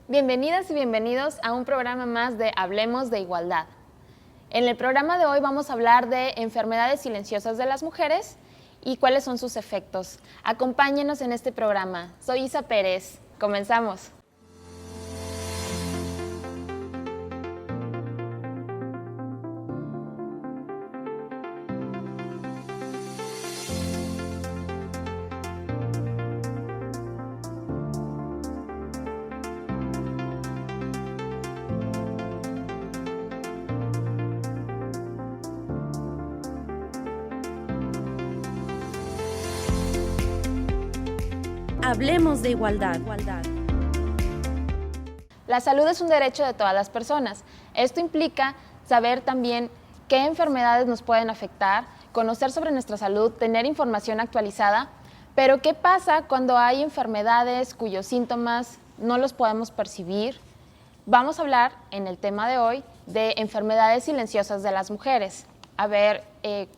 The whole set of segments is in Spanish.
Bienvenidas y bienvenidos a un programa más de Hablemos de Igualdad. En el programa de hoy vamos a hablar de enfermedades silenciosas de las mujeres y cuáles son sus efectos. Acompáñenos en este programa. Soy Isa Pérez. Comenzamos. Hablemos de igualdad. La salud es un derecho de todas las personas. Esto implica saber también qué enfermedades nos pueden afectar, conocer sobre nuestra salud, tener información actualizada, pero ¿qué pasa cuando hay enfermedades cuyos síntomas no los podemos percibir? Vamos a hablar en el tema de hoy de enfermedades silenciosas de las mujeres, a ver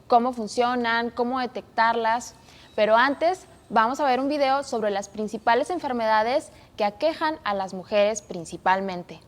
cómo funcionan, cómo detectarlas, pero antes vamos a ver un video sobre las principales enfermedades que aquejan a las mujeres principalmente.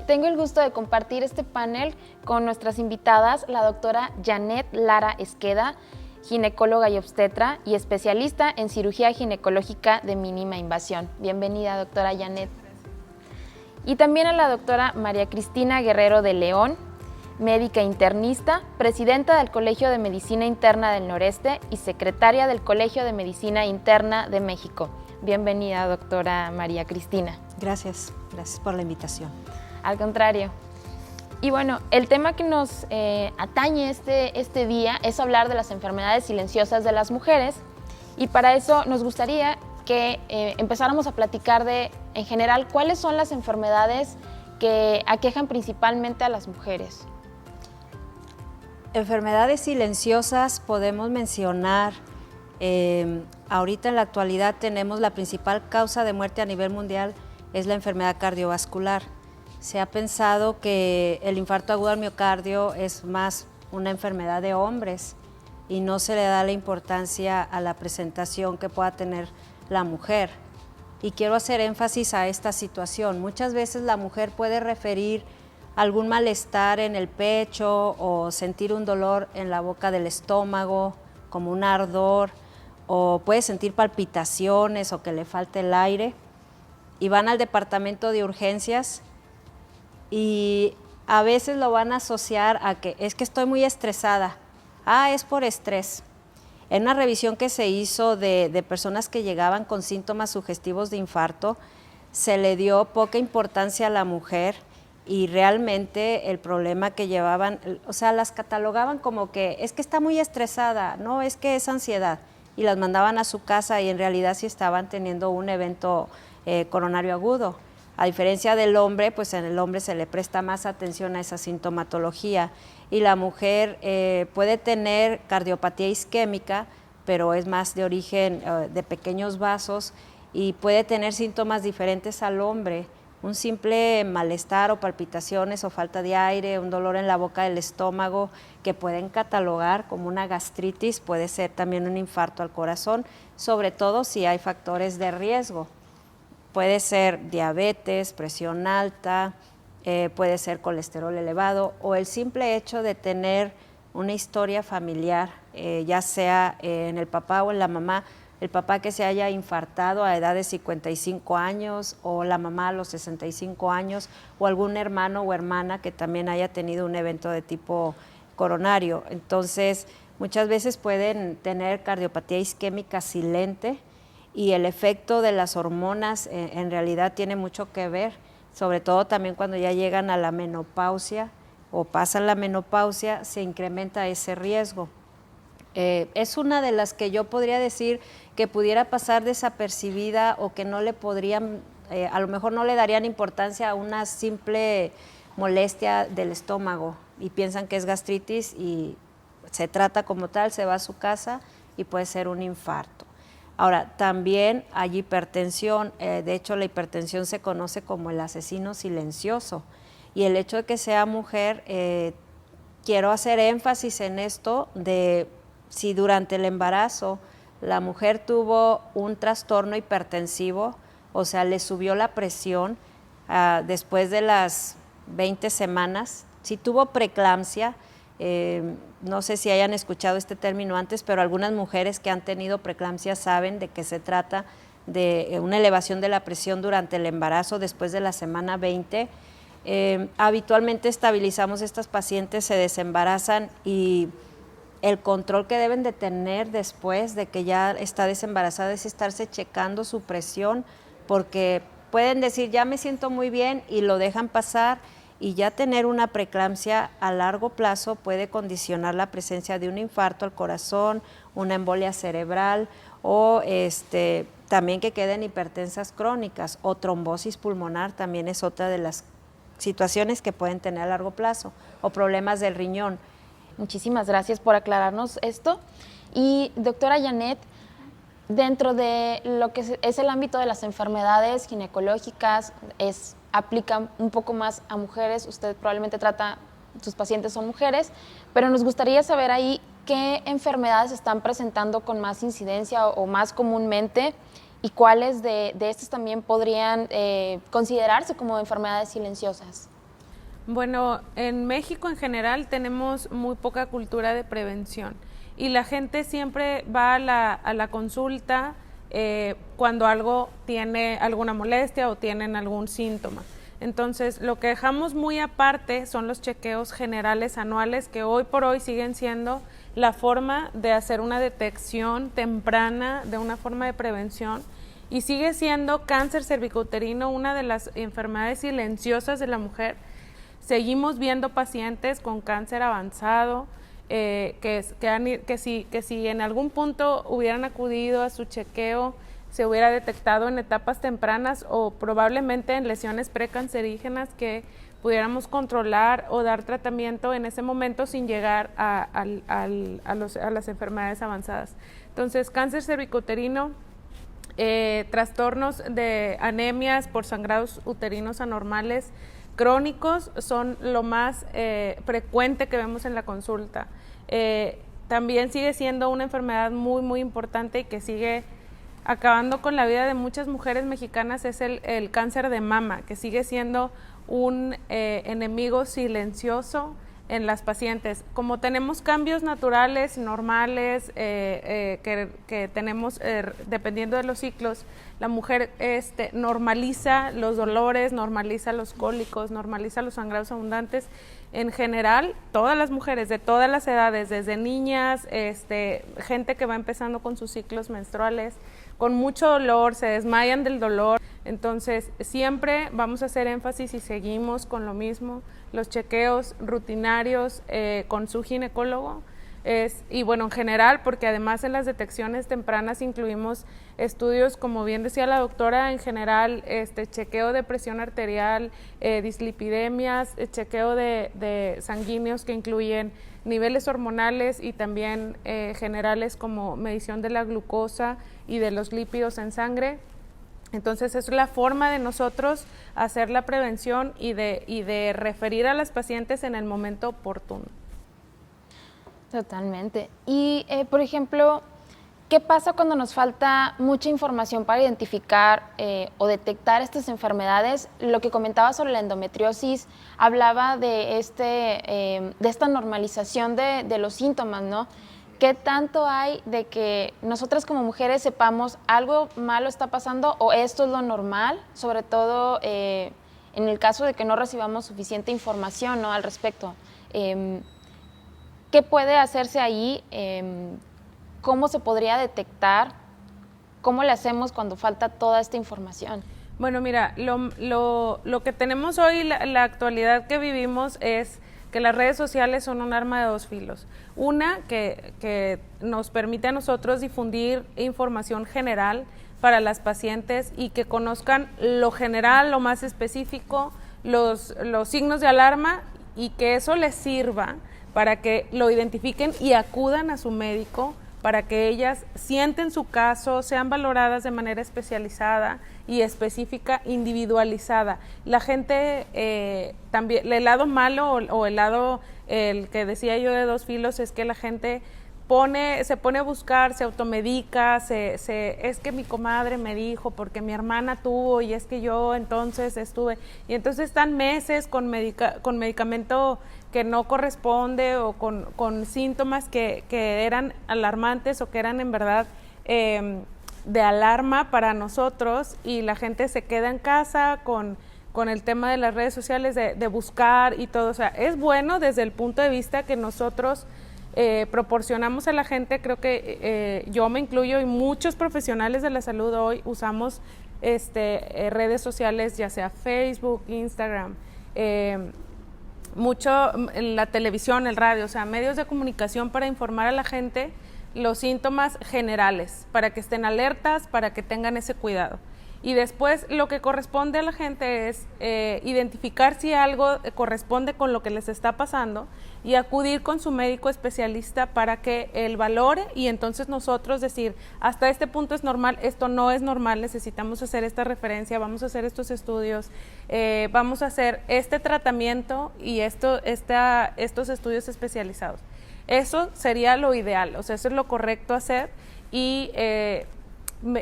Tengo el gusto de compartir este panel con nuestras invitadas, la doctora Janet Lara Esqueda, ginecóloga y obstetra y especialista en cirugía ginecológica de mínima invasión. Bienvenida, doctora Janet. Y también a la doctora María Cristina Guerrero de León, médica internista, presidenta del Colegio de Medicina Interna del Noreste y secretaria del Colegio de Medicina Interna de México. Bienvenida, doctora María Cristina. Gracias por la invitación. Al contrario. Y bueno, el tema que nos atañe este día es hablar de las enfermedades silenciosas de las mujeres, y para eso nos gustaría que empezáramos a platicar de, en general, cuáles son las enfermedades que aquejan principalmente a las mujeres. Enfermedades silenciosas podemos mencionar, ahorita en la actualidad tenemos la principal causa de muerte a nivel mundial es la enfermedad cardiovascular. Se ha pensado que el infarto agudo al miocardio es más una enfermedad de hombres y no se le da la importancia a la presentación que pueda tener la mujer. Y quiero hacer énfasis a esta situación. Muchas veces la mujer puede referir algún malestar en el pecho o sentir un dolor en la boca del estómago, como un ardor, o puede sentir palpitaciones o que le falte el aire, y van al departamento de urgencias y a veces lo van a asociar a que es que estoy muy estresada. Es por estrés. En una revisión que se hizo de personas que llegaban con síntomas sugestivos de infarto, se le dio poca importancia a la mujer y realmente el problema que llevaban, o sea, las catalogaban como que es que está muy estresada, no, es que es ansiedad, y las mandaban a su casa y en realidad sí estaban teniendo un evento coronario agudo. A diferencia del hombre, pues en el hombre se le presta más atención a esa sintomatología y la mujer puede tener cardiopatía isquémica, pero es más de origen de pequeños vasos y puede tener síntomas diferentes al hombre. Un simple malestar o palpitaciones o falta de aire, un dolor en la boca del estómago que pueden catalogar como una gastritis, puede ser también un infarto al corazón, sobre todo si hay factores de riesgo. Puede ser diabetes, presión alta, puede ser colesterol elevado o el simple hecho de tener una historia familiar, ya sea en el papá o en la mamá, el papá que se haya infartado a edad de 55 años o la mamá a los 65 años o algún hermano o hermana que también haya tenido un evento de tipo coronario. Entonces, muchas veces pueden tener cardiopatía isquémica silente, y el efecto de las hormonas en realidad tiene mucho que ver, sobre todo también cuando ya llegan a la menopausia o pasan la menopausia, se incrementa ese riesgo. Es una de las que yo podría decir que pudiera pasar desapercibida o que no le podrían, a lo mejor no le darían importancia a una simple molestia del estómago y piensan que es gastritis y se trata como tal, se va a su casa y puede ser un infarto. Ahora, también hay hipertensión, de hecho la hipertensión se conoce como el asesino silencioso, y el hecho de que sea mujer, quiero hacer énfasis en esto de si durante el embarazo la mujer tuvo un trastorno hipertensivo, o sea, le subió la presión después de las 20 semanas, si tuvo preeclampsia, no sé si hayan escuchado este término antes, pero algunas mujeres que han tenido preeclampsia saben de que se trata de una elevación de la presión durante el embarazo después de la semana 20. Habitualmente estabilizamos estas pacientes, se desembarazan y el control que deben de tener después de que ya está desembarazada es estarse checando su presión, porque pueden decir ya me siento muy bien y lo dejan pasar, y ya tener una preeclampsia a largo plazo puede condicionar la presencia de un infarto al corazón, una embolia cerebral o también que queden hipertensas crónicas, o trombosis pulmonar también es otra de las situaciones que pueden tener a largo plazo, o problemas del riñón. Muchísimas gracias por aclararnos esto. Y doctora Janet, dentro de lo que es el ámbito de las enfermedades ginecológicas, aplica un poco más a mujeres, usted probablemente trata, sus pacientes son mujeres, pero nos gustaría saber ahí qué enfermedades están presentando con más incidencia o más comúnmente, y cuáles de estas también podrían considerarse como enfermedades silenciosas. Bueno, en México en general tenemos muy poca cultura de prevención y la gente siempre va a la consulta cuando algo tiene alguna molestia o tienen algún síntoma. Entonces, lo que dejamos muy aparte son los chequeos generales anuales, que hoy por hoy siguen siendo la forma de hacer una detección temprana, de una forma de prevención, y sigue siendo cáncer cervicouterino una de las enfermedades silenciosas de la mujer. Seguimos viendo pacientes con cáncer avanzado que si en algún punto hubieran acudido a su chequeo se hubiera detectado en etapas tempranas, o probablemente en lesiones precancerígenas que pudiéramos controlar o dar tratamiento en ese momento sin llegar a las enfermedades avanzadas. Entonces, cáncer cervicouterino, trastornos de anemias por sangrados uterinos anormales crónicos son lo más frecuente que vemos en la consulta. También sigue siendo una enfermedad muy, muy importante y que sigue acabando con la vida de muchas mujeres mexicanas, es el cáncer de mama, que sigue siendo un enemigo silencioso en las pacientes. Como tenemos cambios naturales, normales, que tenemos dependiendo de los ciclos, la mujer normaliza los dolores, normaliza los cólicos, normaliza los sangrados abundantes. En general, todas las mujeres de todas las edades, desde niñas, gente que va empezando con sus ciclos menstruales, con mucho dolor, se desmayan del dolor. Entonces, siempre vamos a hacer énfasis y seguimos con lo mismo, los chequeos rutinarios con su ginecólogo. Y bueno, en general, porque además en las detecciones tempranas incluimos estudios, como bien decía la doctora, en general, chequeo de presión arterial, dislipidemias, chequeo de sanguíneos que incluyen niveles hormonales y también generales como medición de la glucosa y de los lípidos en sangre. Entonces es la forma de nosotros hacer la prevención y de referir a las pacientes en el momento oportuno. Totalmente. Y, por ejemplo, ¿qué pasa cuando nos falta mucha información para identificar o detectar estas enfermedades? Lo que comentaba sobre la endometriosis hablaba de esta normalización de los síntomas, ¿no? ¿Qué tanto hay de que nosotras como mujeres sepamos algo malo está pasando o esto es lo normal? Sobre todo en el caso de que no recibamos suficiente información, ¿no?, al respecto. ¿Qué puede hacerse ahí? ¿Cómo se podría detectar? ¿Cómo le hacemos cuando falta toda esta información? Bueno, mira, lo que tenemos hoy, la actualidad que vivimos es que las redes sociales son un arma de dos filos. Una, que nos permite a nosotros difundir información general para las pacientes y que conozcan lo general, lo más específico, los signos de alarma y que eso les sirva para que lo identifiquen y acudan a su médico para que ellas sienten su caso, sean valoradas de manera especializada y específica, individualizada. La gente, también, el lado malo o el lado, el que decía yo de dos filos, es que la gente se pone a buscar, se automedica, es que mi comadre me dijo, porque mi hermana tuvo, y es que yo entonces estuve, y entonces están meses con medicamento que no corresponde o con síntomas que eran alarmantes o que eran en verdad de alarma para nosotros, y la gente se queda en casa con el tema de las redes sociales de buscar y todo. O sea, es bueno desde el punto de vista que nosotros proporcionamos a la gente. Creo que yo me incluyo y muchos profesionales de la salud hoy usamos redes sociales, ya sea Facebook, Instagram, mucho la televisión, el radio, o sea, medios de comunicación para informar a la gente los síntomas generales, para que estén alertas, para que tengan ese cuidado. Y después lo que corresponde a la gente es identificar si algo corresponde con lo que les está pasando y acudir con su médico especialista para que él valore, y entonces nosotros decir, hasta este punto es normal, esto no es normal, necesitamos hacer esta referencia, vamos a hacer estos estudios, vamos a hacer este tratamiento y estos estudios especializados. Eso sería lo ideal, o sea, eso es lo correcto hacer, y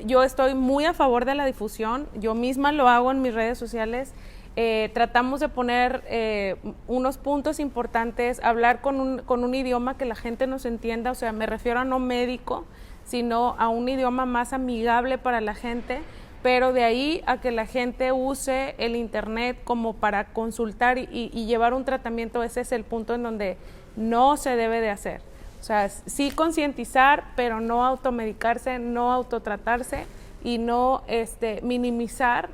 yo estoy muy a favor de la difusión, yo misma lo hago en mis redes sociales. Tratamos de poner unos puntos importantes, hablar con un idioma que la gente nos entienda, o sea, me refiero a no médico, sino a un idioma más amigable para la gente, pero de ahí a que la gente use el internet como para consultar y llevar un tratamiento, ese es el punto en donde no se debe de hacer. O sea, sí concientizar, pero no automedicarse, no autotratarse y no minimizar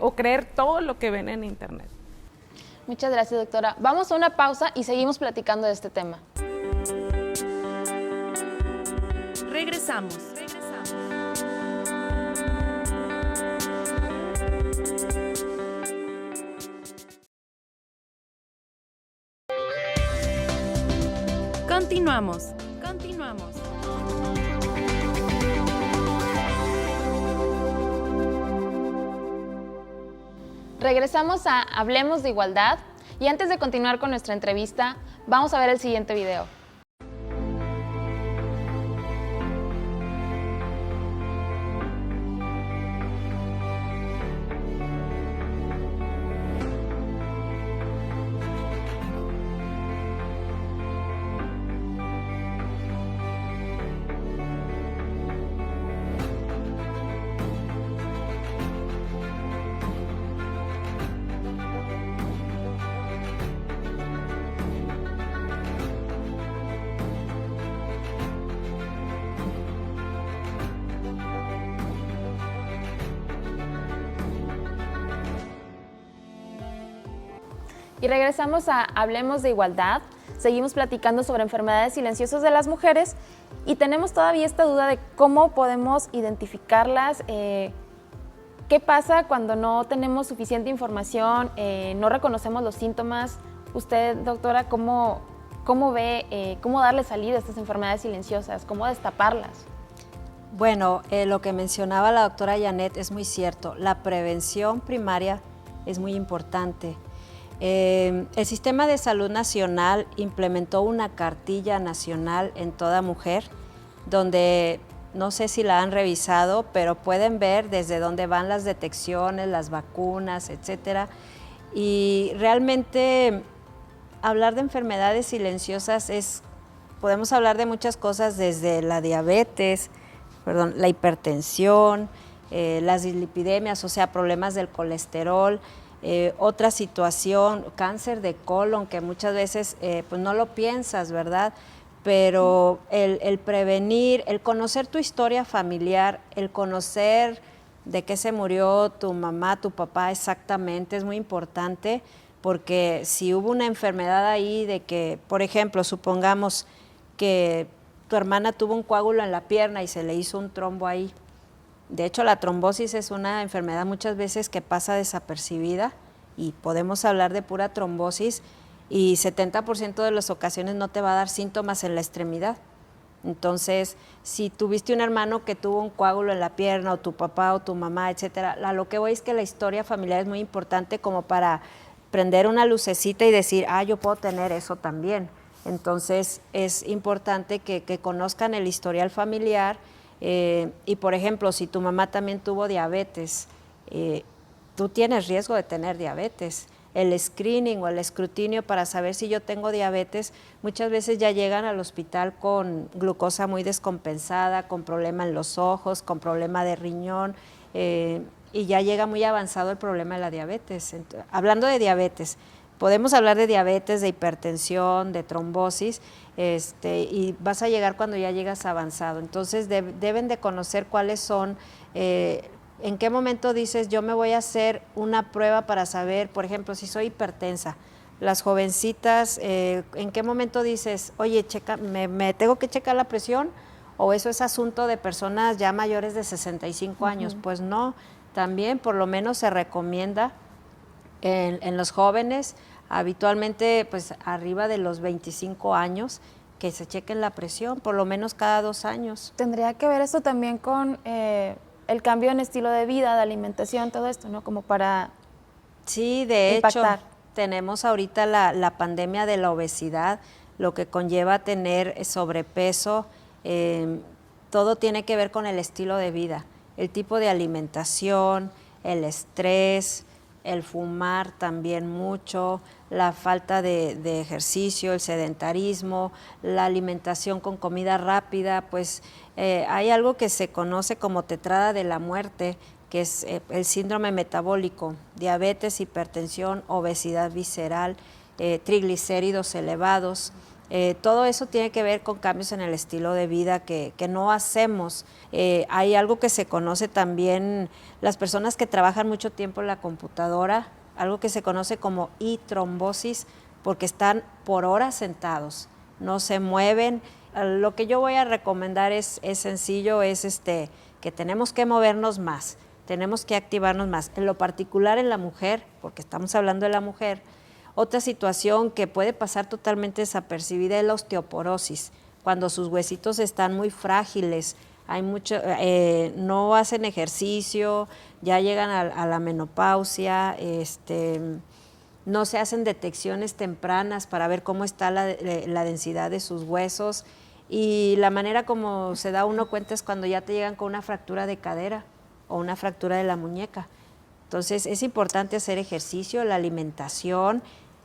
o creer todo lo que ven en internet. Muchas gracias, doctora. Vamos a una pausa y seguimos platicando de este tema. Regresamos. Continuamos. Regresamos a Hablemos de Igualdad, y antes de continuar con nuestra entrevista, vamos a ver el siguiente video. Y regresamos a Hablemos de Igualdad. Seguimos platicando sobre enfermedades silenciosas de las mujeres y tenemos todavía esta duda de cómo podemos identificarlas. ¿Qué pasa cuando no tenemos suficiente información, no reconocemos los síntomas? Usted, doctora, ¿cómo ve, cómo darle salida a estas enfermedades silenciosas? ¿Cómo destaparlas? Bueno, lo que mencionaba la doctora Janet es muy cierto. La prevención primaria es muy importante. El Sistema de Salud Nacional implementó una cartilla nacional en toda mujer, donde no sé si la han revisado, pero pueden ver desde dónde van las detecciones, las vacunas, etcétera. Y realmente hablar de enfermedades silenciosas podemos hablar de muchas cosas, desde la diabetes, la hipertensión, las dislipidemias, o sea, problemas del colesterol. Otra situación, cáncer de colon, que muchas veces pues no lo piensas, ¿verdad? Pero el prevenir, el conocer tu historia familiar, el conocer de qué se murió tu mamá, tu papá exactamente, es muy importante, porque si hubo una enfermedad ahí de que, por ejemplo, supongamos que tu hermana tuvo un coágulo en la pierna y se le hizo un trombo ahí. De hecho, la trombosis es una enfermedad muchas veces que pasa desapercibida y podemos hablar de pura trombosis, y 70% de las ocasiones no te va a dar síntomas en la extremidad. Entonces, si tuviste un hermano que tuvo un coágulo en la pierna, o tu papá o tu mamá, etcétera, lo que voy es que la historia familiar es muy importante como para prender una lucecita y decir, yo puedo tener eso también. Entonces, es importante que conozcan el historial familiar, y, por ejemplo, si tu mamá también tuvo diabetes, tú tienes riesgo de tener diabetes. El screening o el escrutinio para saber si yo tengo diabetes, muchas veces ya llegan al hospital con glucosa muy descompensada, con problema en los ojos, con problema de riñón, y ya llega muy avanzado el problema de la diabetes. Hablando de diabetes, podemos hablar de diabetes, de hipertensión, de trombosis, y vas a llegar cuando ya llegas avanzado. Entonces deben de conocer cuáles son, en qué momento dices yo me voy a hacer una prueba para saber, por ejemplo, si soy hipertensa. Las jovencitas, ¿en qué momento dices, oye, me tengo que checar la presión? ¿O eso es asunto de personas ya mayores de 65 años? Pues no, también por lo menos se recomienda en los jóvenes, habitualmente pues arriba de los 25 años, que se chequen la presión por lo menos cada 2 años. Tendría que ver esto también con el cambio en estilo de vida, de alimentación, todo esto, ¿no? Como para Sí, de impactar. hecho, tenemos ahorita la pandemia de la obesidad, lo que conlleva tener sobrepeso, todo tiene que ver con el estilo de vida, el tipo de alimentación, el estrés, el fumar también mucho, la falta de ejercicio, el sedentarismo, la alimentación con comida rápida, pues hay algo que se conoce como tetrada de la muerte, que es el síndrome metabólico, diabetes, hipertensión, obesidad visceral, triglicéridos elevados. Todo eso tiene que ver con cambios en el estilo de vida que no hacemos. Hay algo que se conoce también, las personas que trabajan mucho tiempo en la computadora, algo que se conoce como trombosis, porque están por horas sentados, no se mueven. Lo que yo voy a recomendar es sencillo, es que tenemos que movernos más, tenemos que activarnos más. En lo particular en la mujer, porque estamos hablando de la mujer, otra situación que puede pasar totalmente desapercibida es la osteoporosis, cuando sus huesitos están muy frágiles, hay mucho, no hacen ejercicio, ya llegan a la menopausia, no se hacen detecciones tempranas para ver cómo está la densidad de sus huesos, y la manera como se da uno cuenta es cuando ya te llegan con una fractura de cadera o una fractura de la muñeca. Entonces es importante hacer ejercicio, la alimentación.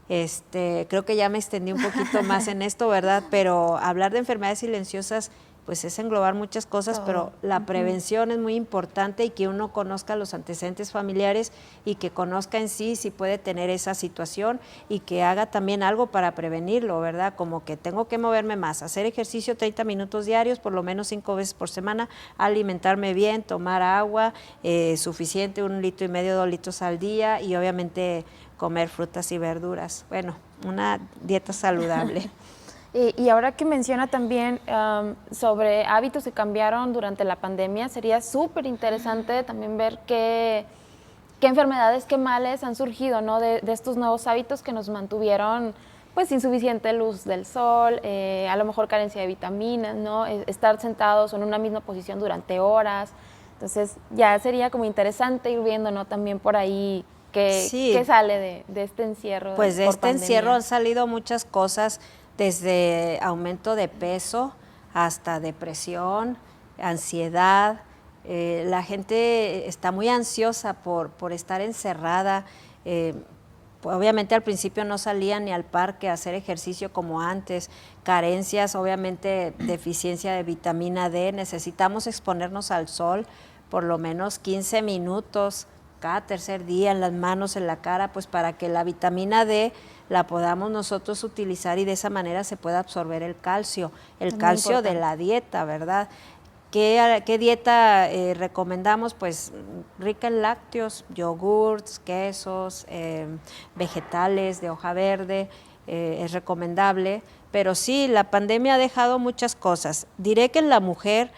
Creo que ya me extendí un poquito más en esto, ¿verdad? Pero hablar de enfermedades silenciosas pues es englobar muchas cosas, pero la prevención es muy importante, y que uno conozca los antecedentes familiares y que conozca en sí si puede tener esa situación, y que haga también algo para prevenirlo, ¿verdad? Como que tengo que moverme más, hacer ejercicio 30 minutos diarios, por lo menos 5 veces por semana, alimentarme bien, tomar agua suficiente, 1,5 litros, 2 litros al día, y obviamente comer frutas y verduras. Bueno, una dieta saludable. Y ahora que menciona también sobre hábitos que cambiaron durante la pandemia, sería súper interesante también ver qué enfermedades, qué males han surgido, ¿no? de estos nuevos hábitos que nos mantuvieron pues sin suficiente luz del sol, a lo mejor carencia de vitaminas, ¿no? Estar sentados en una misma posición durante horas. Entonces ya sería como interesante ir viendo, ¿no? También por ahí qué sale de este encierro. Pues de este pandemia. encierro han salido muchas cosas, desde aumento de peso hasta depresión, ansiedad. La gente está muy ansiosa por estar encerrada. Obviamente al principio no salían ni al parque a hacer ejercicio como antes. Carencias, obviamente deficiencia de vitamina D. Necesitamos exponernos al sol por lo menos 15 minutos cada tercer día, en las manos, en la cara, pues para que la vitamina D la podamos nosotros utilizar, y de esa manera se pueda absorber el calcio de la dieta, ¿verdad? ¿Qué dieta recomendamos? Pues rica en lácteos, yogurts, quesos, vegetales de hoja verde, es recomendable. Pero sí, la pandemia ha dejado muchas cosas. Diré que en la mujer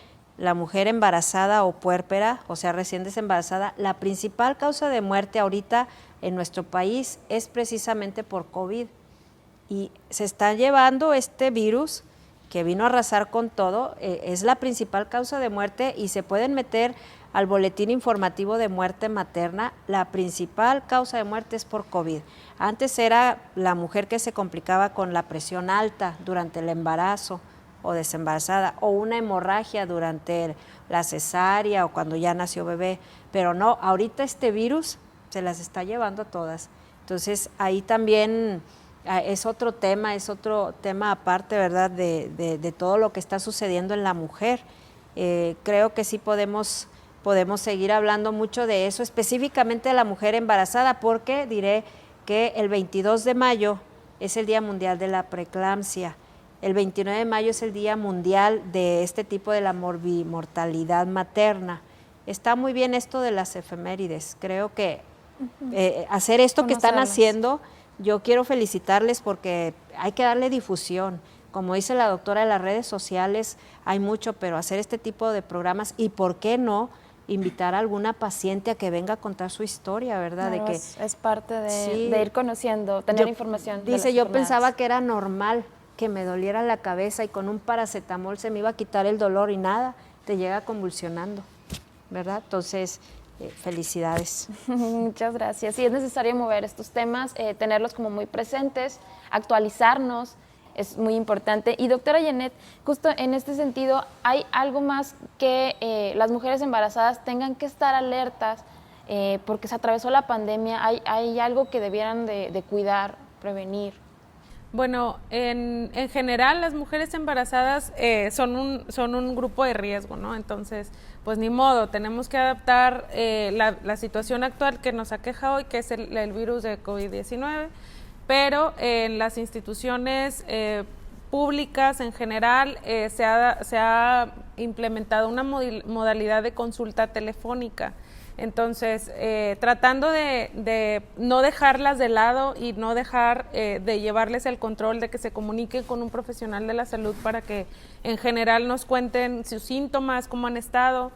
embarazada o puérpera, o sea, recién desembarazada, la principal causa de muerte ahorita en nuestro país es precisamente por COVID. Y se está llevando este virus que vino a arrasar con todo, es la principal causa de muerte y se pueden meter al boletín informativo de muerte materna. La principal causa de muerte es por COVID. Antes era la mujer que se complicaba con la presión alta durante el embarazo o desembarazada, o una hemorragia durante la cesárea o cuando ya nació bebé, pero no, ahorita este virus se las está llevando a todas. Entonces ahí también es otro tema aparte, ¿verdad?, de todo lo que está sucediendo en la mujer. Creo que sí podemos seguir hablando mucho de eso, específicamente de la mujer embarazada, porque diré que el 22 de mayo es el Día Mundial de la Preeclampsia, el 29 de mayo es el Día Mundial de este tipo de la mortalidad materna. Está muy bien esto de las efemérides, creo que hacer esto que están haciendo, yo quiero felicitarles porque hay que darle difusión. Como dice la doctora, en las redes sociales hay mucho, pero hacer este tipo de programas y por qué no invitar a alguna paciente a que venga a contar su historia, ¿verdad? Claro, de que es parte de ir conociendo, tener información. Dice, yo pensaba que era normal que me doliera la cabeza y con un paracetamol se me iba a quitar el dolor y nada, te llega convulsionando, ¿verdad? Entonces, felicidades. Muchas gracias. Sí, es necesario mover estos temas, tenerlos como muy presentes, actualizarnos, es muy importante. Y doctora Janet, justo en este sentido, ¿hay algo más que las mujeres embarazadas tengan que estar alertas porque se atravesó la pandemia? ¿Hay algo que debieran de cuidar, prevenir? Bueno, en general las mujeres embarazadas son un grupo de riesgo, ¿no? Entonces, pues ni modo, tenemos que adaptar la situación actual que nos aqueja hoy, que es el virus de COVID-19, pero en las instituciones públicas en general se ha implementado una modalidad de consulta telefónica. Entonces, tratando de no dejarlas de lado y no dejar de llevarles el control, de que se comuniquen con un profesional de la salud para que en general nos cuenten sus síntomas, cómo han estado.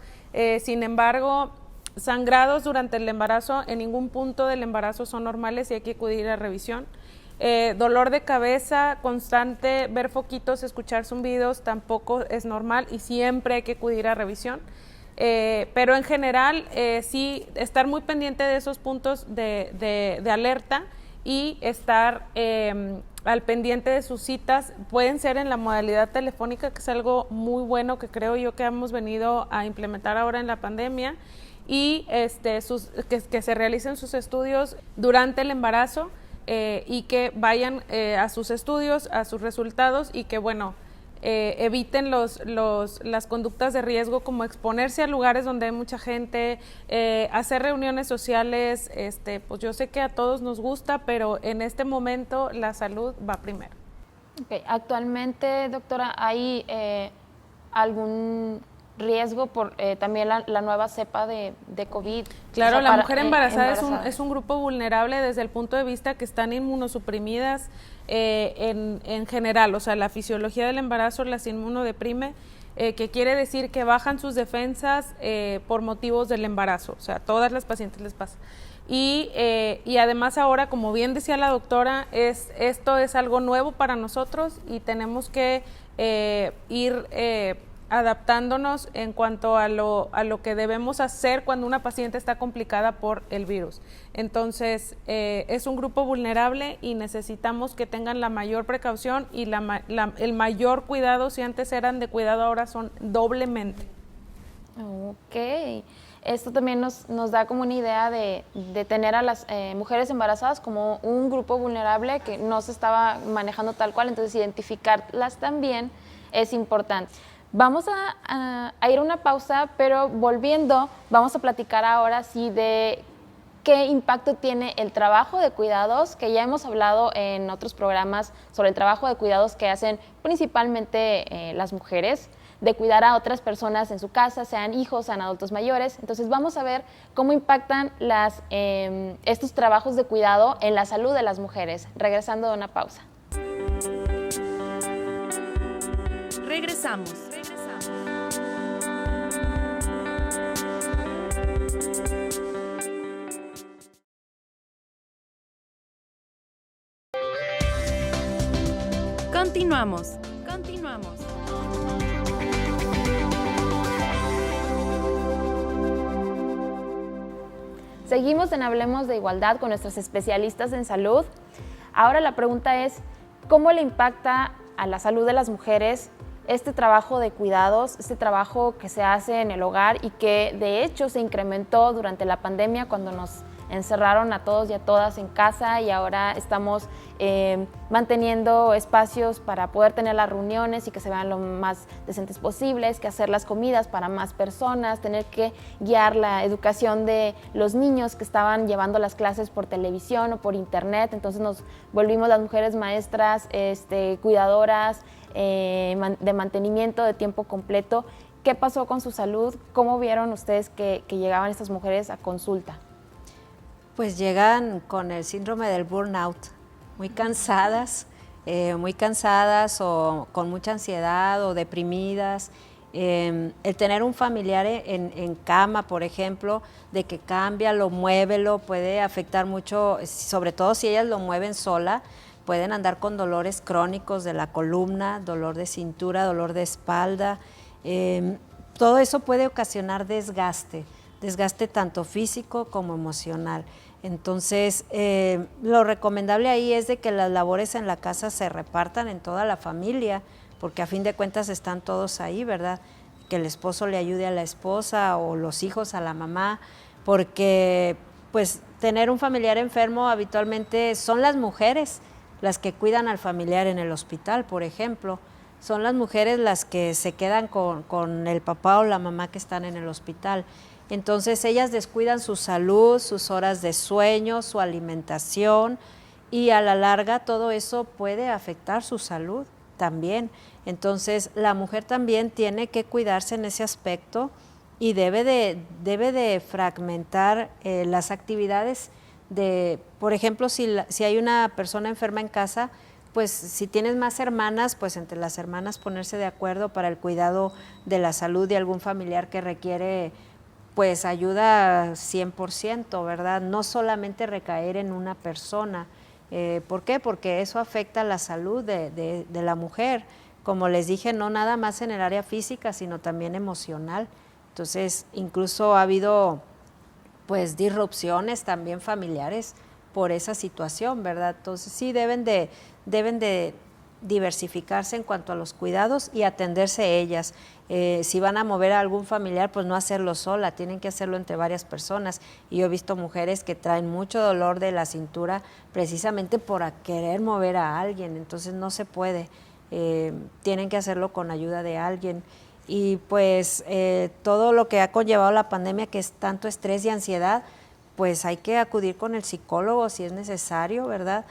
Sin embargo, sangrados durante el embarazo, en ningún punto del embarazo son normales y hay que acudir a revisión. Dolor de cabeza constante, ver foquitos, escuchar zumbidos tampoco es normal y siempre hay que acudir a revisión. Pero en general sí estar muy pendiente de esos puntos de alerta y estar al pendiente de sus citas. Pueden ser en la modalidad telefónica, que es algo muy bueno que creo yo que hemos venido a implementar ahora en la pandemia, y que se realicen sus estudios durante el embarazo y que vayan a sus estudios, a sus resultados y que bueno, eviten las conductas de riesgo como exponerse a lugares donde hay mucha gente, hacer reuniones sociales. Pues yo sé que a todos nos gusta, pero en este momento la salud va primero. Okay. Actualmente, doctora, ¿hay algún riesgo por también la nueva cepa de COVID? Claro, la mujer embarazada es un grupo vulnerable desde el punto de vista que están inmunosuprimidas en general, o sea, la fisiología del embarazo las inmunodeprime, que quiere decir que bajan sus defensas por motivos del embarazo, o sea, a todas las pacientes les pasa. Y además ahora, como bien decía la doctora, esto es algo nuevo para nosotros y tenemos que ir adaptándonos en cuanto a lo que debemos hacer cuando una paciente está complicada por el virus. Entonces, es un grupo vulnerable y necesitamos que tengan la mayor precaución y el mayor cuidado. Si antes eran de cuidado, ahora son doblemente. Ok. Esto también nos da como una idea de tener a las mujeres embarazadas como un grupo vulnerable que no se estaba manejando tal cual, entonces identificarlas también es importante. Vamos a ir a una pausa, pero volviendo, vamos a platicar ahora sí de qué impacto tiene el trabajo de cuidados, que ya hemos hablado en otros programas sobre el trabajo de cuidados que hacen principalmente las mujeres, de cuidar a otras personas en su casa, sean hijos, sean adultos mayores. Entonces vamos a ver cómo impactan estos trabajos de cuidado en la salud de las mujeres, regresando de una pausa. Regresamos. Continuamos. Continuamos. Seguimos en Hablemos de Igualdad con nuestros especialistas en salud. Ahora la pregunta es, ¿cómo le impacta a la salud de las mujeres este trabajo de cuidados, este trabajo que se hace en el hogar y que de hecho se incrementó durante la pandemia cuando nos encerraron a todos y a todas en casa y ahora estamos manteniendo espacios para poder tener las reuniones y que se vean lo más decentes posibles, que hacer las comidas para más personas, tener que guiar la educación de los niños que estaban llevando las clases por televisión o por internet, entonces nos volvimos las mujeres maestras, cuidadoras, de mantenimiento de tiempo completo. ¿Qué pasó con su salud? ¿Cómo vieron ustedes que llegaban estas mujeres a consulta? Pues llegan con el síndrome del burnout, muy cansadas o con mucha ansiedad o deprimidas. El tener un familiar en cama, por ejemplo, de que cámbialo, muévelo, puede afectar mucho, sobre todo si ellas lo mueven sola, pueden andar con dolores crónicos de la columna, dolor de cintura, dolor de espalda. Todo eso puede ocasionar desgaste tanto físico como emocional. Entonces, lo recomendable ahí es de que las labores en la casa se repartan en toda la familia, porque a fin de cuentas están todos ahí, ¿verdad? Que el esposo le ayude a la esposa o los hijos a la mamá, porque pues tener un familiar enfermo habitualmente son las mujeres las que cuidan al familiar en el hospital, por ejemplo. Son las mujeres las que se quedan con el papá o la mamá que están en el hospital. Entonces ellas descuidan su salud, sus horas de sueño, su alimentación y a la larga todo eso puede afectar su salud también. Entonces la mujer también tiene que cuidarse en ese aspecto y debe de fragmentar las actividades por ejemplo, si hay una persona enferma en casa, pues si tienes más hermanas, pues entre las hermanas ponerse de acuerdo para el cuidado de la salud de algún familiar que requiere pues ayuda 100%, ¿verdad? No solamente recaer en una persona. ¿Por qué? Porque eso afecta la salud de la mujer. Como les dije, no nada más en el área física, sino también emocional. Entonces, incluso ha habido pues disrupciones también familiares por esa situación, ¿verdad? Entonces sí deben de diversificarse en cuanto a los cuidados y atenderse ellas. Si van a mover a algún familiar, pues no hacerlo sola, tienen que hacerlo entre varias personas. Y yo he visto mujeres que traen mucho dolor de la cintura precisamente por querer mover a alguien, entonces no se puede, tienen que hacerlo con ayuda de alguien. Y pues todo lo que ha conllevado la pandemia, que es tanto estrés y ansiedad, pues hay que acudir con el psicólogo si es necesario, ¿verdad?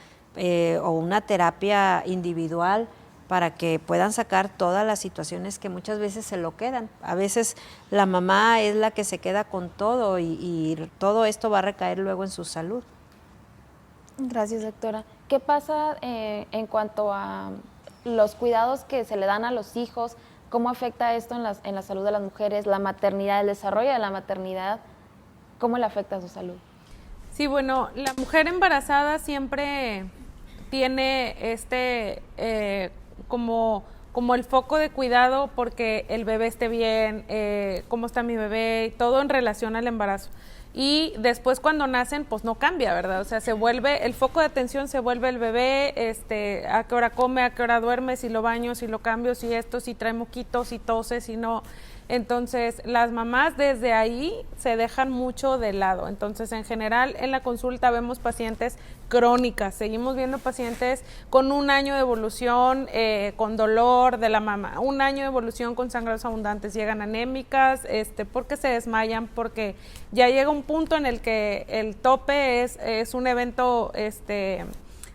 O una terapia individual para que puedan sacar todas las situaciones que muchas veces se lo quedan. A veces la mamá es la que se queda con todo y todo esto va a recaer luego en su salud. Gracias, doctora. ¿Qué pasa en cuanto a los cuidados que se le dan a los hijos? ¿Cómo afecta esto en la salud de las mujeres, la maternidad, el desarrollo de la maternidad? ¿Cómo le afecta a su salud? Sí, bueno, la mujer embarazada siempre tiene como el foco de cuidado porque el bebé esté bien, cómo está mi bebé, todo en relación al embarazo. Y después cuando nacen, pues no cambia, ¿verdad? O sea, el foco de atención se vuelve el bebé, a qué hora come, a qué hora duerme, si lo baño, si lo cambio, si trae moquitos, si tose, si no. Entonces, las mamás desde ahí se dejan mucho de lado. Entonces, en general, en la consulta vemos pacientes crónicas. Seguimos viendo pacientes con 1 año de evolución, con dolor de la mama, 1 año de evolución con sangrados abundantes, llegan anémicas, porque se desmayan, porque ya llega un punto en el que el tope es un evento,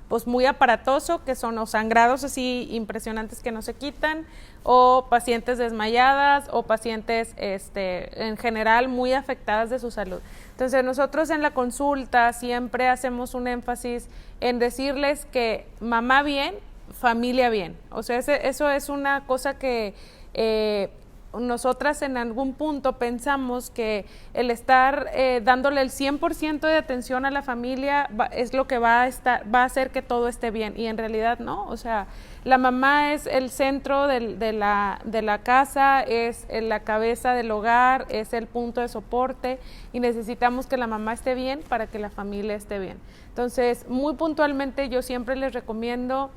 pues muy aparatoso, que son los sangrados así impresionantes que no se quitan, o pacientes desmayadas, o pacientes en general muy afectadas de su salud. Entonces nosotros en la consulta siempre hacemos un énfasis en decirles que mamá bien, familia bien. O sea, eso es una cosa que nosotras en algún punto pensamos que el estar dándole el 100% de atención a la familia es lo que va a hacer que todo esté bien, y en realidad no. O sea, la mamá es el centro de la casa, es la cabeza del hogar, es el punto de soporte, y necesitamos que la mamá esté bien para que la familia esté bien. Entonces, muy puntualmente yo siempre les recomiendo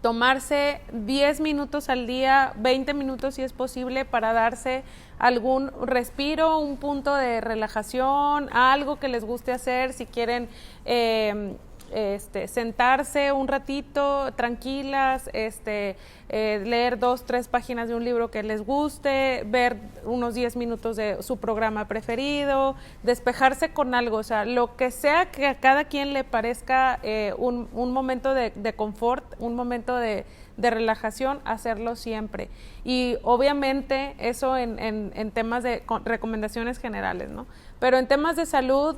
tomarse 10 minutos al día, 20 minutos si es posible, para darse algún respiro, un punto de relajación, algo que les guste hacer. Si quieren sentarse un ratito tranquilas, leer 2, 3 páginas de un libro que les guste, ver unos 10 minutos de su programa preferido, despejarse con algo, o sea, lo que sea que a cada quien le parezca un momento de confort, un momento de relajación, hacerlo siempre. Y obviamente eso en temas de recomendaciones generales, ¿no? Pero en temas de salud,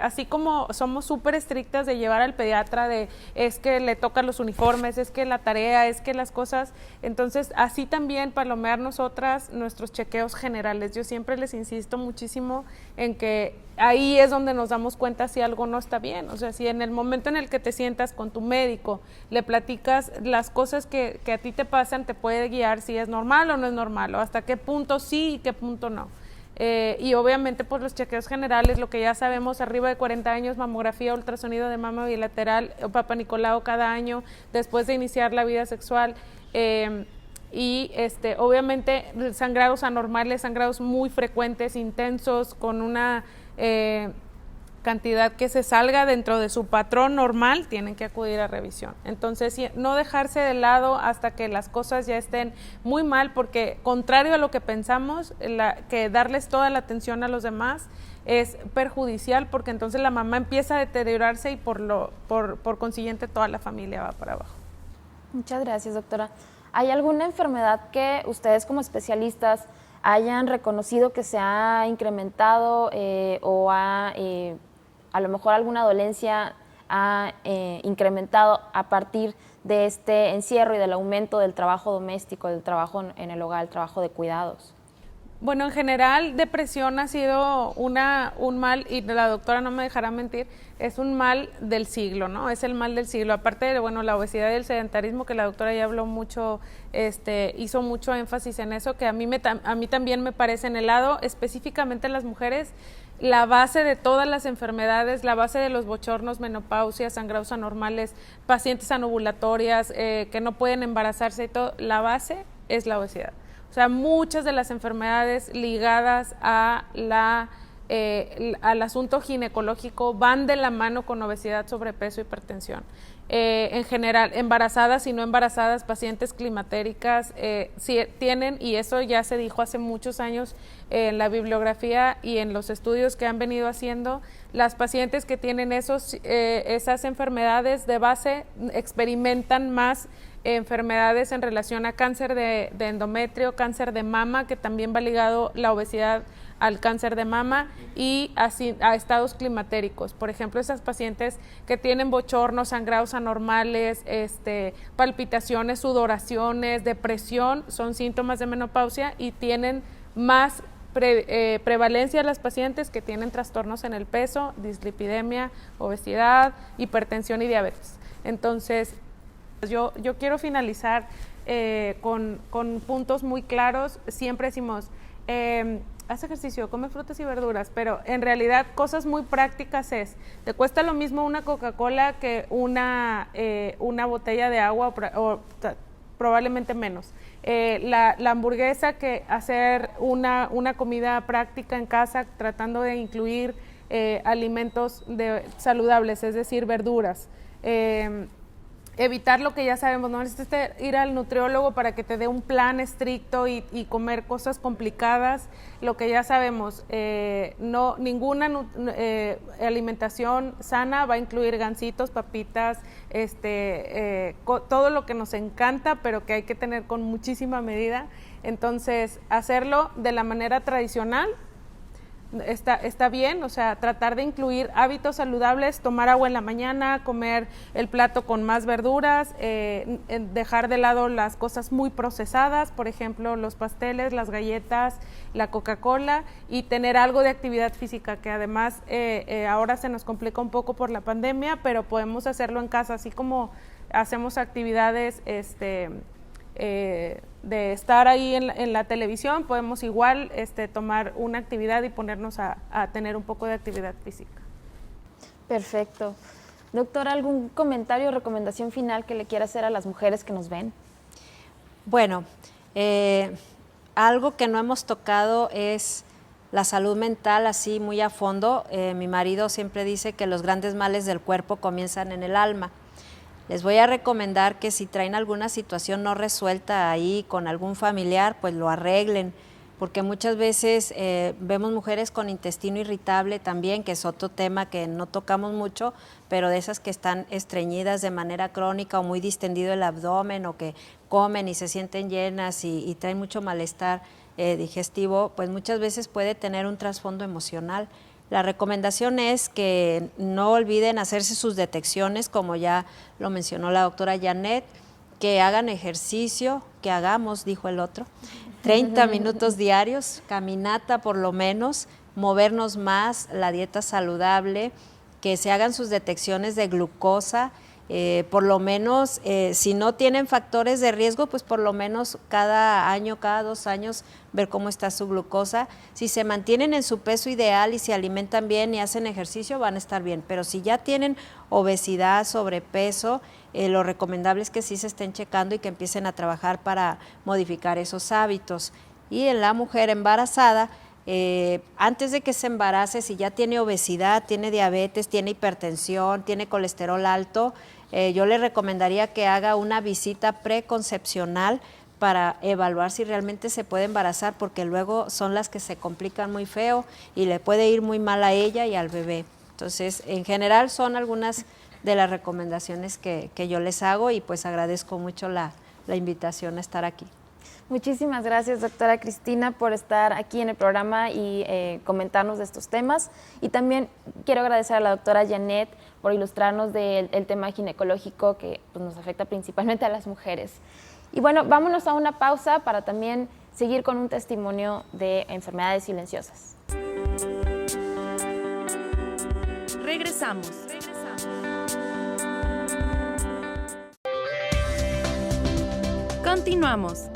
así como somos súper estrictas de llevar al pediatra, es que le tocan los uniformes, es que la tarea, es que las cosas, entonces así también palomear nosotras nuestros chequeos generales. Yo siempre les insisto muchísimo en que ahí es donde nos damos cuenta si algo no está bien. O sea, si en el momento en el que te sientas con tu médico, le platicas las cosas que a ti te pasan, te puede guiar si es normal o no es normal, o hasta qué punto sí y qué punto no. Y obviamente pues los chequeos generales, lo que ya sabemos, arriba de 40 años, mamografía, ultrasonido de mama bilateral, Papa Nicolau cada año después de iniciar la vida sexual, y obviamente sangrados anormales, sangrados muy frecuentes, intensos, con una cantidad que se salga dentro de su patrón normal, tienen que acudir a revisión. Entonces, no dejarse de lado hasta que las cosas ya estén muy mal, porque contrario a lo que pensamos, que darles toda la atención a los demás es perjudicial, porque entonces la mamá empieza a deteriorarse y por consiguiente toda la familia va para abajo. Muchas gracias, doctora. ¿Hay alguna enfermedad que ustedes como especialistas hayan reconocido que se ha incrementado o a lo mejor alguna dolencia ha incrementado a partir de este encierro y del aumento del trabajo doméstico, del trabajo en el hogar, el trabajo de cuidados? Bueno, en general, depresión ha sido un mal, y la doctora no me dejará mentir, es un mal del siglo, ¿no? Es el mal del siglo. Aparte de, bueno, la obesidad y el sedentarismo, que la doctora ya habló mucho, hizo mucho énfasis en eso, que a mí también me parece, en el lado específicamente en las mujeres, la base de todas las enfermedades, la base de los bochornos, menopausia, sangrados anormales, pacientes anovulatorias, que no pueden embarazarse y todo, la base es la obesidad. O sea, muchas de las enfermedades ligadas al asunto ginecológico van de la mano con obesidad, sobrepeso, hipertensión. En general, embarazadas y no embarazadas, pacientes climatéricas, sí tienen, y eso ya se dijo hace muchos años en la bibliografía y en los estudios que han venido haciendo, las pacientes que tienen esas enfermedades de base experimentan más enfermedades en relación a cáncer de endometrio, cáncer de mama, que también va ligado la obesidad al cáncer de mama, y a estados climatéricos. Por ejemplo, esas pacientes que tienen bochornos, sangrados anormales, palpitaciones, sudoraciones, depresión, son síntomas de menopausia y tienen más prevalencia las pacientes que tienen trastornos en el peso, dislipidemia, obesidad, hipertensión y diabetes. Entonces, yo quiero finalizar con puntos muy claros. Siempre decimos, haz ejercicio, come frutas y verduras, pero en realidad cosas muy prácticas te cuesta lo mismo una Coca-Cola que una botella de agua, o probablemente menos. La hamburguesa, que hacer una comida práctica en casa, tratando de incluir alimentos saludables, es decir, verduras. Evitar lo que ya sabemos, no necesitas ir al nutriólogo para que te dé un plan estricto y comer cosas complicadas. Lo que ya sabemos, ninguna alimentación sana va a incluir gansitos, papitas, todo lo que nos encanta, pero que hay que tener con muchísima medida. Entonces, hacerlo de la manera tradicional, está bien, o sea, tratar de incluir hábitos saludables, tomar agua en la mañana, comer el plato con más verduras, dejar de lado las cosas muy procesadas, por ejemplo, los pasteles, las galletas, la Coca-Cola, y tener algo de actividad física, que además ahora se nos complica un poco por la pandemia, pero podemos hacerlo en casa, así como hacemos actividades de estar ahí en la televisión, podemos igual tomar una actividad y ponernos a tener un poco de actividad física. Perfecto. Doctora, ¿algún comentario o recomendación final que le quiera hacer a las mujeres que nos ven? Bueno, algo que no hemos tocado es la salud mental así muy a fondo. Mi marido siempre dice que los grandes males del cuerpo comienzan en el alma. Les voy a recomendar que si traen alguna situación no resuelta ahí con algún familiar, pues lo arreglen, porque muchas veces vemos mujeres con intestino irritable también, que es otro tema que no tocamos mucho, pero de esas que están estreñidas de manera crónica o muy distendido el abdomen, o que comen y se sienten llenas y traen mucho malestar digestivo, pues muchas veces puede tener un trasfondo emocional. La recomendación es que no olviden hacerse sus detecciones, como ya lo mencionó la doctora Janet, que hagan ejercicio, que hagamos, dijo el otro, 30 minutos diarios, caminata por lo menos, movernos más, la dieta saludable, que se hagan sus detecciones de glucosa, por lo menos, si no tienen factores de riesgo, pues por lo menos cada año, cada 2 años, ver cómo está su glucosa. Si se mantienen en su peso ideal y se alimentan bien y hacen ejercicio, van a estar bien. Pero si ya tienen obesidad, sobrepeso, lo recomendable es que sí se estén checando y que empiecen a trabajar para modificar esos hábitos. Y en la mujer embarazada, antes de que se embarace, si ya tiene obesidad, tiene diabetes, tiene hipertensión, tiene colesterol alto, yo le recomendaría que haga una visita preconcepcional para evaluar si realmente se puede embarazar, porque luego son las que se complican muy feo y le puede ir muy mal a ella y al bebé. Entonces, en general son algunas de las recomendaciones que yo les hago, y pues agradezco mucho la invitación a estar aquí. Muchísimas gracias, doctora Cristina, por estar aquí en el programa y comentarnos de estos temas. Y también quiero agradecer a la doctora Janet por ilustrarnos del tema ginecológico que pues, nos afecta principalmente a las mujeres. Y bueno, vámonos a una pausa para también seguir con un testimonio de enfermedades silenciosas. Regresamos. Continuamos.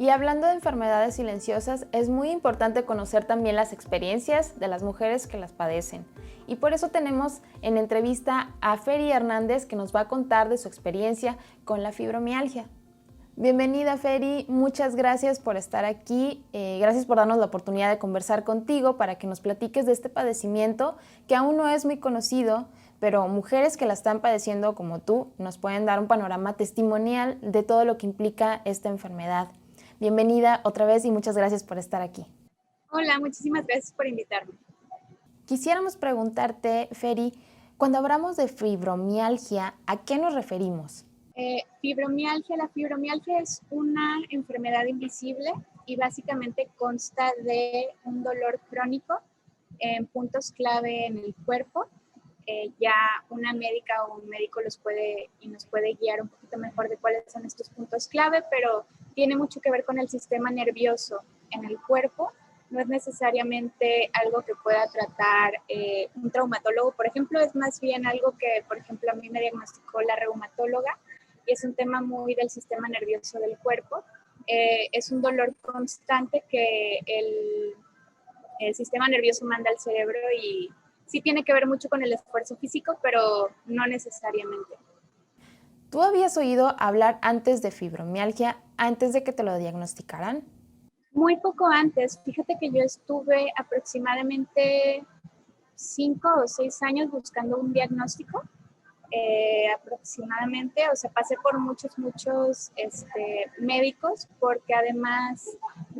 Y hablando de enfermedades silenciosas, es muy importante conocer también las experiencias de las mujeres que las padecen. Y por eso tenemos en entrevista a Feri Hernández, que nos va a contar de su experiencia con la fibromialgia. Bienvenida, Feri, muchas gracias por estar aquí, gracias por darnos la oportunidad de conversar contigo para que nos platiques de este padecimiento que aún no es muy conocido, pero mujeres que la están padeciendo como tú nos pueden dar un panorama testimonial de todo lo que implica esta enfermedad. Bienvenida otra vez y muchas gracias por estar aquí. Hola, muchísimas gracias por invitarme. Quisiéramos preguntarte, Feri, cuando hablamos de fibromialgia, ¿a qué nos referimos? La fibromialgia es una enfermedad invisible y básicamente consta de un dolor crónico en puntos clave en el cuerpo. Ya una médica o un médico nos puede guiar un poquito mejor de cuáles son estos puntos clave, pero tiene mucho que ver con el sistema nervioso en el cuerpo. No es necesariamente algo que pueda tratar un traumatólogo, por ejemplo, es más bien algo que, por ejemplo, a mí me diagnosticó la reumatóloga y es un tema muy del sistema nervioso del cuerpo. Es un dolor constante que el sistema nervioso manda al cerebro y sí tiene que ver mucho con el esfuerzo físico, pero no necesariamente. ¿Tú habías oído hablar antes de fibromialgia, antes de que te lo diagnosticaran? Muy poco antes. Fíjate que yo estuve aproximadamente 5 o 6 años buscando un diagnóstico. Aproximadamente, o sea, pasé por muchos médicos porque además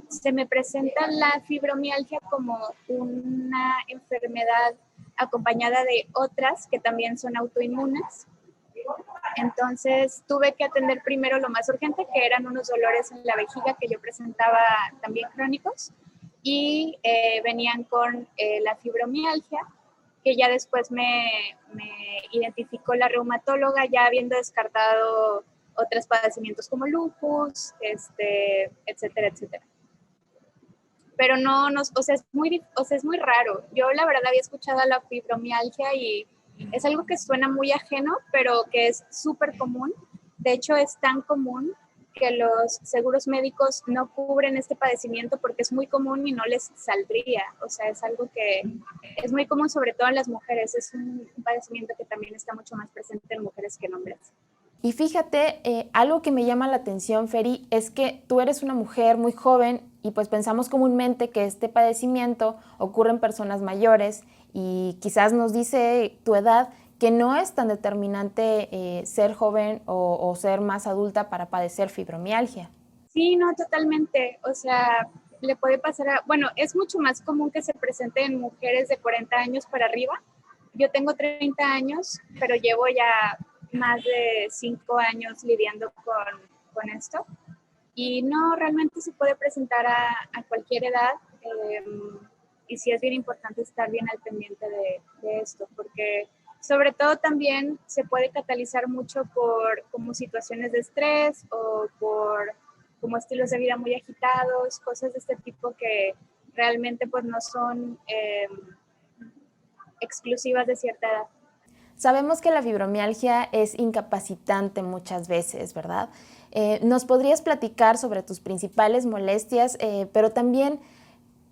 se me presenta la fibromialgia como una enfermedad acompañada de otras que también son autoinmunes. Entonces tuve que atender primero lo más urgente, que eran unos dolores en la vejiga que yo presentaba también crónicos y venían con la fibromialgia, que ya después me identificó la reumatóloga, ya habiendo descartado otros padecimientos como lupus, etcétera, etcétera. Pero o sea, es muy raro. Yo la verdad había escuchado a la fibromialgia y es algo que suena muy ajeno, pero que es súper común. De hecho, es tan común que los seguros médicos no cubren este padecimiento porque es muy común y no les saldría. O sea, es algo que es muy común, sobre todo en las mujeres. Es un padecimiento que también está mucho más presente en mujeres que en hombres. Y fíjate, algo que me llama la atención, Feri, es que tú eres una mujer muy joven y pues pensamos comúnmente que este padecimiento ocurre en personas mayores y quizás nos dice tu edad que no es tan determinante ser joven o ser más adulta para padecer fibromialgia. Sí, no, totalmente. O sea, le puede pasar bueno, es mucho más común que se presente en mujeres de 40 años para arriba. Yo tengo 30 años, pero llevo ya más de 5 años lidiando con esto. Y no, realmente se puede presentar a cualquier edad. Y sí es bien importante estar bien al pendiente de esto, porque sobre todo también se puede catalizar mucho por como situaciones de estrés o por como estilos de vida muy agitados, cosas de este tipo que realmente pues no son exclusivas de cierta edad. Sabemos que la fibromialgia es incapacitante muchas veces, ¿verdad? ¿Nos podrías platicar sobre tus principales molestias, pero también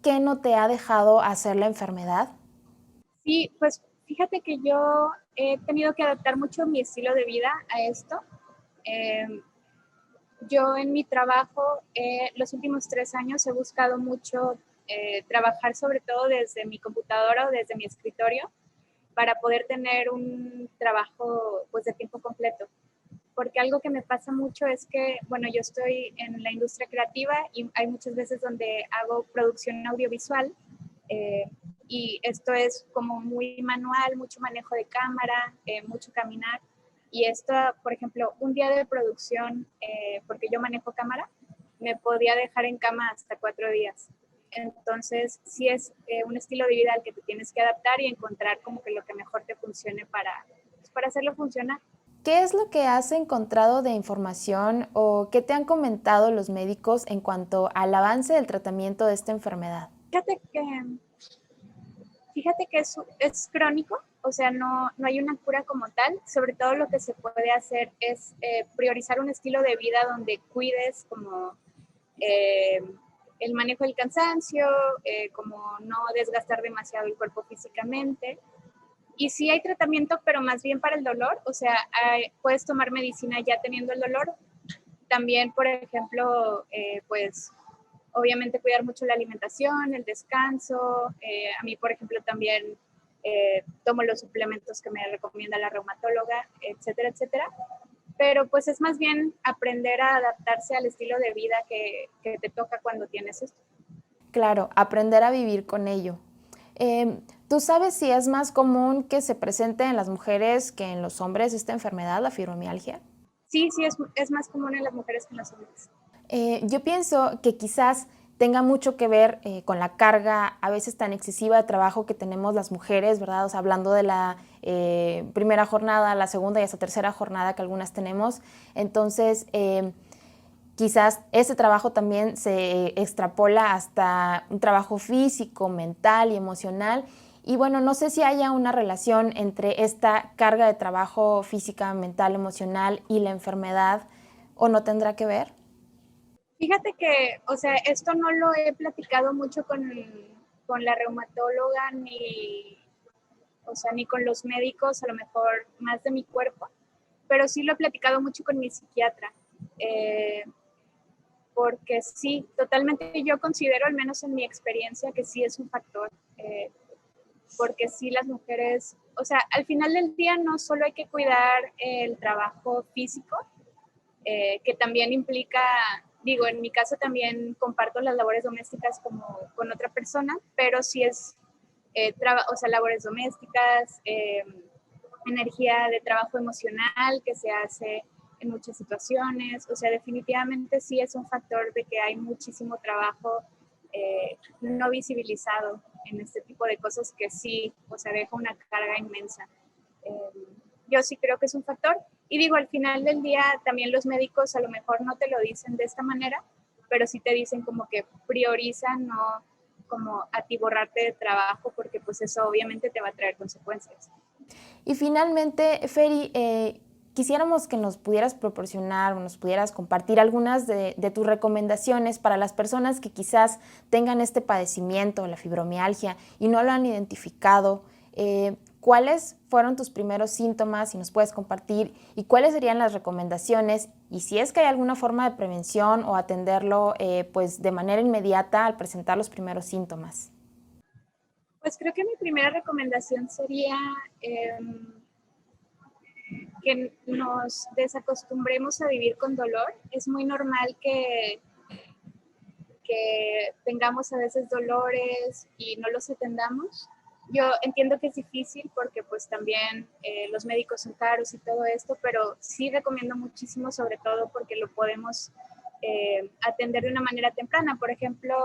qué no te ha dejado hacer la enfermedad? Sí, pues fíjate que yo he tenido que adaptar mucho mi estilo de vida a esto. Yo en mi trabajo, los últimos 3 años he buscado mucho trabajar sobre todo desde mi computadora o desde mi escritorio para poder tener un trabajo pues de tiempo completo. Porque algo que me pasa mucho es que, bueno, yo estoy en la industria creativa y hay muchas veces donde hago producción audiovisual y esto es como muy manual, mucho manejo de cámara, mucho caminar. Y esto, por ejemplo, un día de producción, porque yo manejo cámara, me podía dejar en cama hasta 4 días. Entonces, sí es un estilo de vida al que te tienes que adaptar y encontrar como que lo que mejor te funcione para hacerlo funcionar. ¿Qué es lo que has encontrado de información o qué te han comentado los médicos en cuanto al avance del tratamiento de esta enfermedad? Fíjate que es crónico, o sea, no hay una cura como tal. Sobre todo lo que se puede hacer es priorizar un estilo de vida donde cuides como el manejo del cansancio, como no desgastar demasiado el cuerpo físicamente. Y sí hay tratamiento, pero más bien para el dolor, o sea, puedes tomar medicina ya teniendo el dolor. También, por ejemplo, pues obviamente cuidar mucho la alimentación, el descanso. A mí, por ejemplo, también tomo los suplementos que me recomienda la reumatóloga, etcétera, etcétera. Pero pues es más bien aprender a adaptarse al estilo de vida que te toca cuando tienes esto. Claro, aprender a vivir con ello. ¿Tú sabes si es más común que se presente en las mujeres que en los hombres esta enfermedad, la fibromialgia? Sí, es más común en las mujeres que en los hombres. Yo pienso que quizás tenga mucho que ver con la carga a veces tan excesiva de trabajo que tenemos las mujeres, ¿verdad? O sea, hablando de la primera jornada, la segunda y hasta tercera jornada que algunas tenemos. Entonces, quizás ese trabajo también se extrapola hasta un trabajo físico, mental y emocional. Y bueno, no sé si haya una relación entre esta carga de trabajo física, mental, emocional y la enfermedad, ¿o no tendrá que ver? Fíjate que, o sea, esto no lo he platicado mucho con la reumatóloga ni con los médicos, a lo mejor más de mi cuerpo, pero sí lo he platicado mucho con mi psiquiatra. Porque sí, totalmente yo considero, al menos en mi experiencia, que sí es un factor. Porque sí las mujeres, o sea, al final del día no solo hay que cuidar el trabajo físico, que también implica, digo, en mi caso también comparto las labores domésticas como con otra persona, pero sí es, labores domésticas, energía de trabajo emocional que se hace en muchas situaciones, o sea, definitivamente sí es un factor de que hay muchísimo trabajo no visibilizado en este tipo de cosas que sí, o sea, deja una carga inmensa. Yo sí creo que es un factor. Y digo, al final del día también los médicos a lo mejor no te lo dicen de esta manera, pero sí te dicen como que prioriza no como atiborrarte de trabajo porque pues eso obviamente te va a traer consecuencias. Y finalmente, Feri, quisiéramos que nos pudieras proporcionar o nos pudieras compartir algunas de tus recomendaciones para las personas que quizás tengan este padecimiento, la fibromialgia, y no lo han identificado. ¿Cuáles fueron tus primeros síntomas, si nos puedes compartir, y cuáles serían las recomendaciones? Y si es que hay alguna forma de prevención o atenderlo pues de manera inmediata al presentar los primeros síntomas. Pues creo que mi primera recomendación sería que nos desacostumbremos a vivir con dolor. Es muy normal que tengamos a veces dolores y no los atendamos. Yo entiendo que es difícil porque pues también los médicos son caros y todo esto, pero sí recomiendo muchísimo, sobre todo porque lo podemos atender de una manera temprana. Por ejemplo,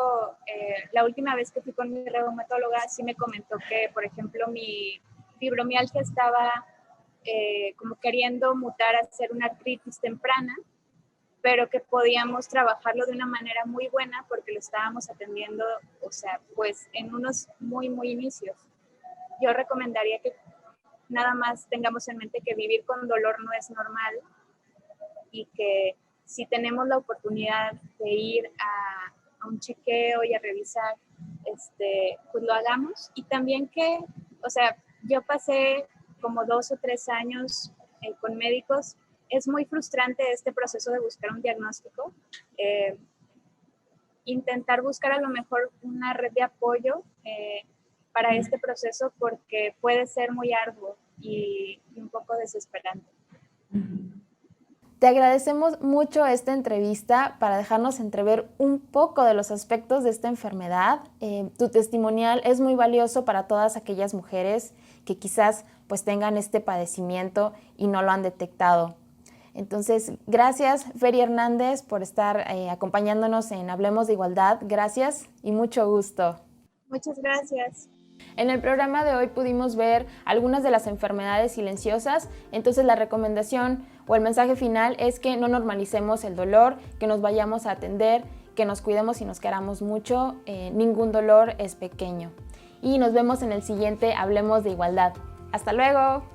la última vez que fui con mi reumatóloga sí me comentó que, por ejemplo, mi fibromialgia estaba como queriendo mutar a ser una artritis temprana, pero que podíamos trabajarlo de una manera muy buena porque lo estábamos atendiendo, o sea, pues en unos muy, muy inicios. Yo recomendaría que nada más tengamos en mente que vivir con dolor no es normal y que si tenemos la oportunidad de ir a un chequeo y a revisar, pues lo hagamos. Y también que, o sea, yo pasé como 2 o 3 años con médicos. Es muy frustrante este proceso de buscar un diagnóstico. Intentar buscar a lo mejor una red de apoyo para este proceso porque puede ser muy arduo y un poco desesperante. Te agradecemos mucho esta entrevista para dejarnos entrever un poco de los aspectos de esta enfermedad. Tu testimonial es muy valioso para todas aquellas mujeres que quizás pues tengan este padecimiento y no lo han detectado. Entonces, gracias Feri Hernández por estar acompañándonos en Hablemos de Igualdad. Gracias y mucho gusto. Muchas gracias. En el programa de hoy pudimos ver algunas de las enfermedades silenciosas, entonces la recomendación o el mensaje final es que no normalicemos el dolor, que nos vayamos a atender, que nos cuidemos y nos queramos mucho, ningún dolor es pequeño. Y nos vemos en el siguiente Hablemos de Igualdad. ¡Hasta luego!